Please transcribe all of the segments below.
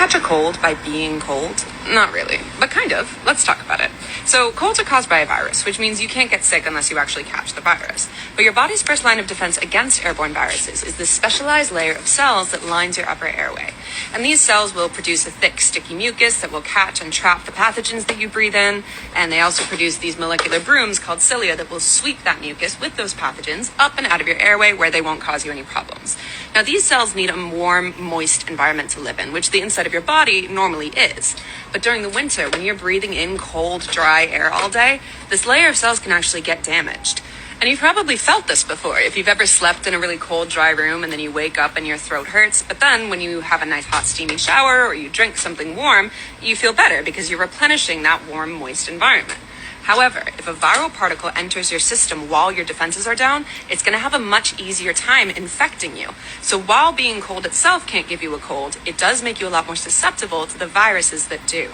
catch a cold by being cold? Not really, but kind of. Let's talk about it. So colds are caused by a virus, which means you can't get sick unless you actually catch the virus. But your body's first line of defense against airborne viruses is this specialized layer of cells that lines your upper airway. And these cells will produce a thick, sticky mucus that will catch and trap the pathogens that you breathe in. And they also produce these molecular brooms called cilia that will sweep that mucus with those pathogens up and out of your airway where they won't cause you any problems. Now, these cells need a warm, moist environment to live in, which the inside of your body normally is. But during the winter, when you're breathing in cold, dry air all day, this layer of cells can actually get damaged. And you've probably felt this before. If you've ever slept in a really cold, dry room and then you wake up and your throat hurts, but then when you have a nice hot, steamy shower or you drink something warm, you feel better because you're replenishing that warm, moist environment. However, if a viral particle enters your system while your defenses are down, it's going to have a much easier time infecting you. So while being cold itself can't give you a cold, it does make you a lot more susceptible to the viruses that do.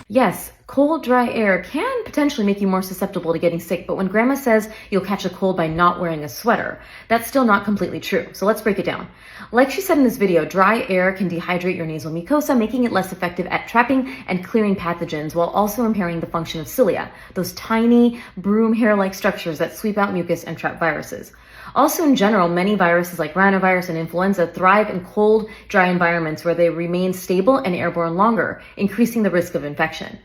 Yes, cold, dry air can potentially make you more susceptible to getting sick, but when grandma says you'll catch a cold by not wearing a sweater, that's still not completely true. So let's break it down. Like she said in this video, dry air can dehydrate your nasal mucosa, making it less effective at trapping and clearing pathogens while also impairing the function of cilia, those tiny broom hair-like structures that sweep out mucus and trap viruses. Also, in general, many viruses like rhinovirus and influenza thrive in cold, dry environments where they remain stable and airborne longer, increasing the risk of infection.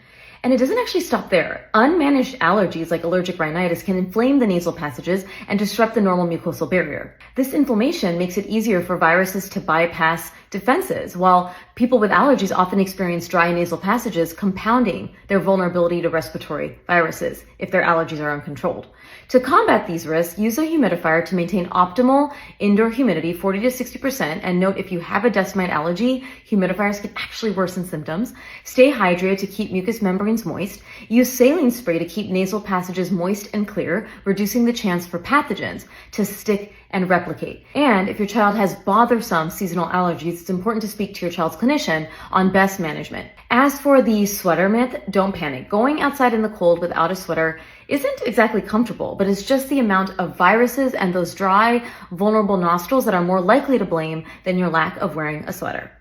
And it doesn't actually stop there. Unmanaged allergies like allergic rhinitis can inflame the nasal passages and disrupt the normal mucosal barrier. This inflammation makes it easier for viruses to bypass defenses, while people with allergies often experience dry nasal passages, compounding their vulnerability to respiratory viruses if their allergies are uncontrolled. To combat these risks, use a humidifier to maintain optimal indoor humidity, 40 to 60%. And note, if you have a dust mite allergy, humidifiers can actually worsen symptoms. Stay hydrated to keep mucous membranes moist. Use saline spray to keep nasal passages moist and clear, reducing the chance for pathogens to stick and replicate. And if your child has bothersome seasonal allergies, it's important to speak to your child's clinician on best management. As for the sweater myth, don't panic. Going outside in the cold without a sweater isn't exactly comfortable, but it's just the amount of viruses and those dry, vulnerable nostrils that are more likely to blame than your lack of wearing a sweater.